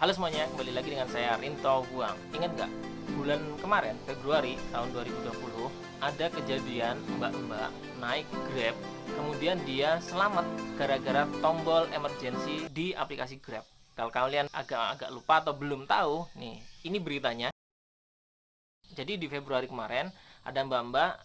Halo semuanya, kembali lagi dengan saya Rinto Buang. Ingat nggak, bulan kemarin, Februari tahun 2020, ada kejadian mbak-mbak naik Grab, kemudian dia selamat gara-gara tombol emergency di aplikasi Grab. Kalau kalian agak lupa atau belum tahu, nih, ini beritanya. Jadi di Februari kemarin, ada mbak-mbak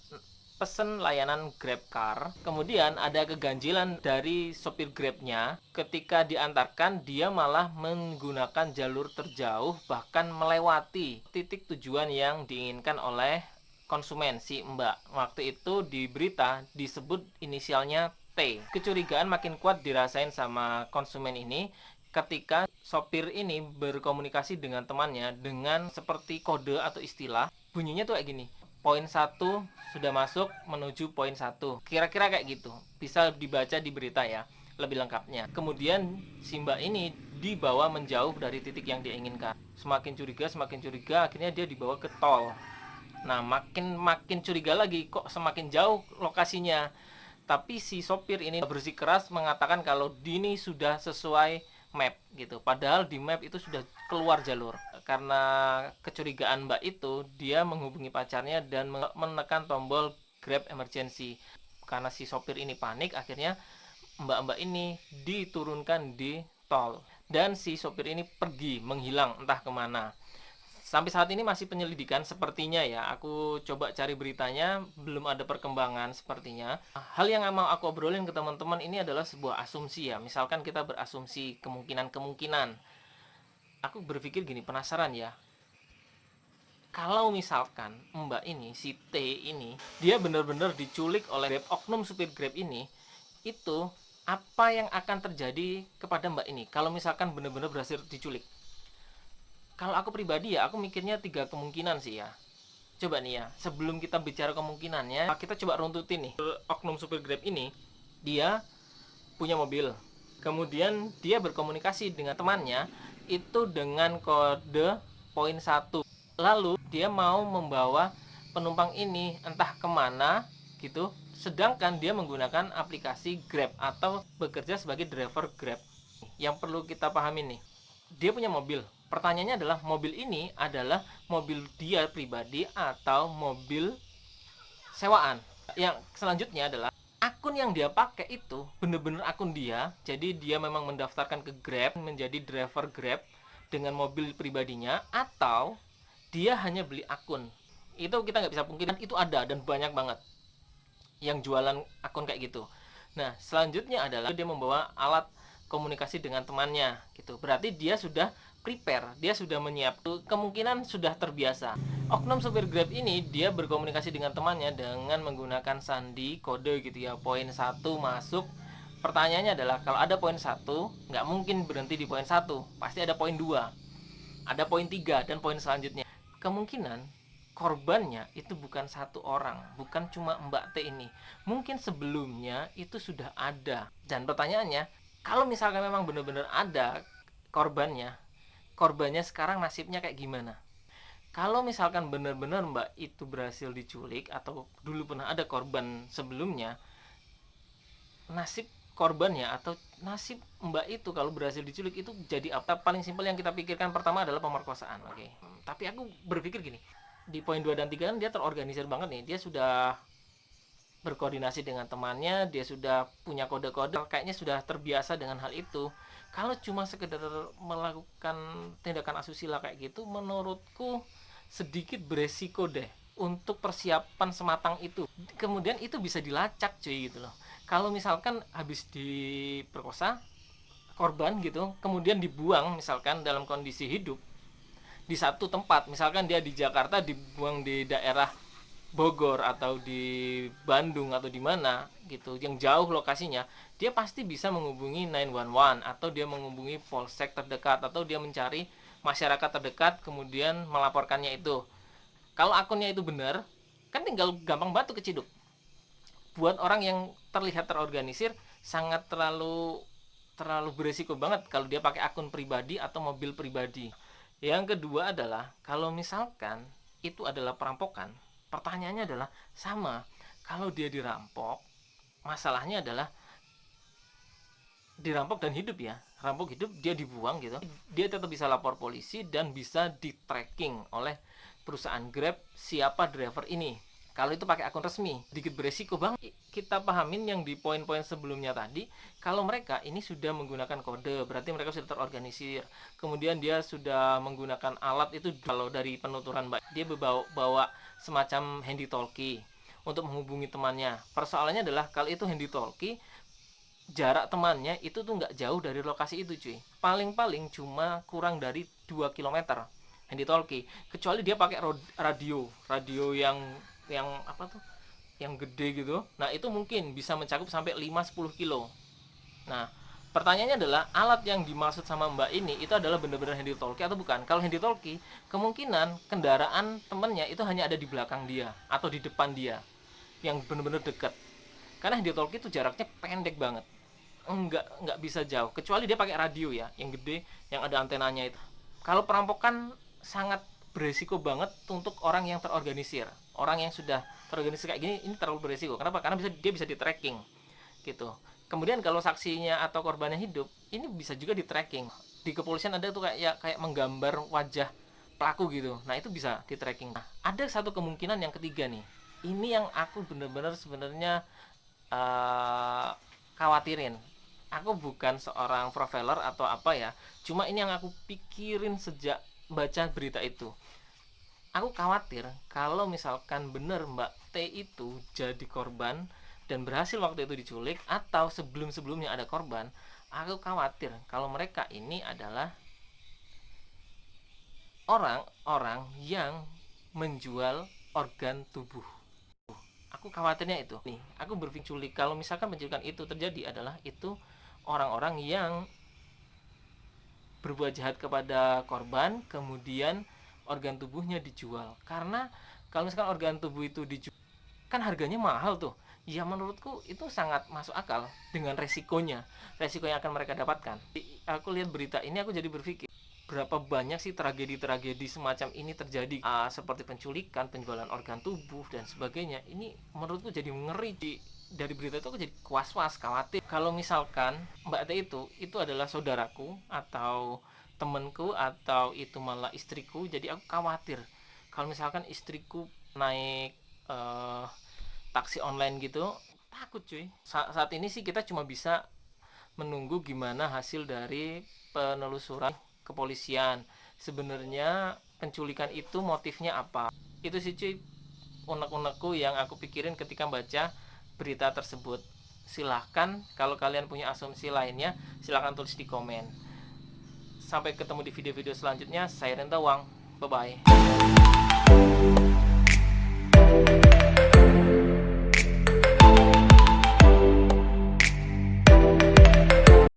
pesen layanan Grab Car, kemudian ada keganjilan dari sopir Grabnya. Ketika diantarkan, dia malah menggunakan jalur terjauh, bahkan melewati titik tujuan yang diinginkan oleh konsumen si mbak. Waktu itu di berita disebut inisialnya T. Kecurigaan makin kuat dirasain sama konsumen ini ketika sopir ini berkomunikasi dengan temannya dengan seperti kode atau istilah. Bunyinya tuh kayak gini, poin 1 sudah masuk menuju poin 1. Kira-kira kayak gitu. Bisa dibaca di berita ya, lebih lengkapnya. Kemudian si mbak ini dibawa menjauh dari titik yang dia inginkan. Semakin curiga, akhirnya dia dibawa ke tol. Nah, makin curiga lagi, kok semakin jauh lokasinya. Tapi si sopir ini bersikeras mengatakan kalau ini sudah sesuai map gitu. Padahal di map itu sudah keluar jalur. Karena kecurigaan mbak itu, dia menghubungi pacarnya dan menekan tombol Grab emergency. Karena si sopir ini panik, akhirnya mbak-mbak ini diturunkan di tol. Dan si sopir ini pergi, menghilang entah kemana. Sampai saat ini masih penyelidikan sepertinya ya. Aku coba cari beritanya, belum ada perkembangan sepertinya. Hal yang mau aku obrolin ke teman-teman ini adalah sebuah asumsi ya. Misalkan kita berasumsi kemungkinan-kemungkinan. Aku berpikir gini, penasaran ya. Kalau misalkan mbak ini, si T ini, dia benar-benar diculik oleh Grab, oknum supir Grab ini, itu apa yang akan terjadi kepada mbak ini kalau misalkan benar-benar berhasil diculik? Kalau aku pribadi ya, aku mikirnya 3 kemungkinan sih ya. Coba nih ya, sebelum kita bicara kemungkinannya, kita coba runtutin nih. Oknum supir Grab ini, dia punya mobil. Kemudian dia berkomunikasi dengan temannya itu dengan kode poin 1. Lalu dia mau membawa penumpang ini entah kemana gitu. Sedangkan dia menggunakan aplikasi Grab atau bekerja sebagai driver Grab. Yang perlu kita pahami nih, dia punya mobil. Pertanyaannya adalah, mobil ini adalah mobil dia pribadi atau mobil sewaan. Yang selanjutnya adalah, akun yang dia pakai itu bener-bener akun dia. Jadi dia memang mendaftarkan ke Grab, menjadi driver Grab dengan mobil pribadinya, atau dia hanya beli akun. Itu kita nggak bisa pungkiri, itu ada dan banyak banget yang jualan akun kayak gitu. Nah, selanjutnya adalah dia membawa alat komunikasi dengan temannya gitu. Berarti dia sudah prepare, dia sudah menyiapkan, kemungkinan sudah terbiasa. Oknum supir Grab ini dia berkomunikasi dengan temannya dengan menggunakan sandi kode gitu ya. Poin 1 masuk. Pertanyaannya adalah, kalau ada poin 1, nggak mungkin berhenti di poin 1. Pasti ada poin 2, ada poin 3 dan poin selanjutnya. Kemungkinan korbannya itu bukan satu orang, bukan cuma Mbak T ini. Mungkin sebelumnya itu sudah ada. Dan pertanyaannya, kalau misalkan memang benar-benar ada korbannya, korbannya sekarang nasibnya kayak gimana? Kalau misalkan benar-benar Mbak itu berhasil diculik atau dulu pernah ada korban sebelumnya, nasib korbannya atau nasib Mbak itu kalau berhasil diculik itu jadi apa? Paling simpel yang kita pikirkan pertama adalah pemerkosaan. Oke. Tapi aku berpikir gini, di poin 2 dan 3 kan dia terorganisir banget nih. Dia sudah berkoordinasi dengan temannya, dia sudah punya kode-kode, kayaknya sudah terbiasa dengan hal itu. Kalau cuma sekedar melakukan tindakan asusila kayak gitu, menurutku sedikit beresiko deh untuk persiapan sematang itu. Kemudian itu bisa dilacak cuy gitu loh. Kalau misalkan habis diperkosa korban gitu, kemudian dibuang misalkan dalam kondisi hidup di satu tempat, misalkan dia di Jakarta, dibuang di daerah Bogor atau di Bandung atau di mana gitu yang jauh lokasinya, dia pasti bisa menghubungi 911 atau dia menghubungi polsek terdekat atau dia mencari masyarakat terdekat kemudian melaporkannya itu. Kalau akunnya itu benar, kan tinggal gampang banget keciduk. Buat orang yang terlihat terorganisir, sangat terlalu beresiko banget kalau dia pakai akun pribadi atau mobil pribadi. Yang kedua adalah, kalau misalkan itu adalah perampokan, pertanyaannya adalah sama. Kalau dia dirampok, masalahnya adalah dirampok dan hidup ya. rampok hidup, dia dibuang gitu, dia tetap bisa lapor polisi dan bisa di tracking oleh perusahaan Grab siapa driver ini. Kalau itu pakai akun resmi, sedikit beresiko bang. Kita pahamin yang di poin-poin sebelumnya tadi, kalau mereka ini sudah menggunakan kode, berarti mereka sudah terorganisir. Kemudian dia sudah menggunakan alat itu, kalau dari penuturan dia bawa semacam handy talkie untuk menghubungi temannya. Persoalannya adalah kalau itu handy talkie, jarak temannya itu tuh nggak jauh dari lokasi itu cuy. Paling-paling cuma kurang dari 2 km handy talkie. Kecuali dia pakai radio yang apa tuh, yang gede gitu. Nah itu mungkin bisa mencakup sampai 5-10 kilo. Nah pertanyaannya adalah, alat yang dimaksud sama mbak ini itu adalah benar-benar handy talkie atau bukan? Kalau handy talkie, kemungkinan kendaraan temennya itu hanya ada di belakang dia atau di depan dia, yang benar-benar dekat. Karena handy talkie itu jaraknya pendek banget, nggak bisa jauh, kecuali dia pakai radio ya, yang gede, yang ada antenanya itu. Kalau perampokan sangat beresiko banget untuk orang yang terorganisir. Orang yang sudah terorganisir kayak gini, ini terlalu beresiko. Kenapa? Karena dia bisa di tracking gitu. Kemudian kalau saksinya atau korbannya hidup, ini bisa juga di tracking. Di kepolisian ada tuh kayak menggambar wajah pelaku gitu. Nah itu bisa di tracking. Nah, ada satu kemungkinan yang ketiga nih. Ini yang aku bener-bener sebenarnya khawatirin. Aku bukan seorang profiler atau apa ya, cuma ini yang aku pikirin sejak baca berita itu. Aku khawatir kalau misalkan bener Mbak T itu jadi korban dan berhasil waktu itu diculik, atau sebelum-sebelumnya ada korban, aku khawatir kalau mereka ini adalah orang-orang yang menjual organ tubuh. Aku khawatirnya itu. Nih, aku berpikir culik, kalau misalkan penculikan itu terjadi adalah itu orang-orang yang berbuat jahat kepada korban, kemudian organ tubuhnya dijual. Karena kalau misalkan organ tubuh itu dijual, kan harganya mahal tuh. Ya menurutku itu sangat masuk akal dengan resiko yang akan mereka dapatkan. Aku lihat berita ini, aku jadi berpikir, berapa banyak sih tragedi-tragedi semacam ini terjadi, seperti penculikan, penjualan organ tubuh dan sebagainya. Ini menurutku jadi ngeri. Dari berita itu aku jadi was-was, khawatir kalau misalkan Mbak T itu adalah saudaraku atau temanku atau itu malah istriku. Jadi aku khawatir kalau misalkan istriku naik taksi online gitu, takut cuy. Saat ini sih kita cuma bisa menunggu gimana hasil dari penelusuran kepolisian. Sebenarnya penculikan itu motifnya apa? Itu sih cuy, unek-unekku yang aku pikirin ketika baca berita tersebut. Silahkan kalau kalian punya asumsi lainnya, silahkan tulis di komen. Sampai ketemu di video-video selanjutnya. Saya Rentawang, bye bye.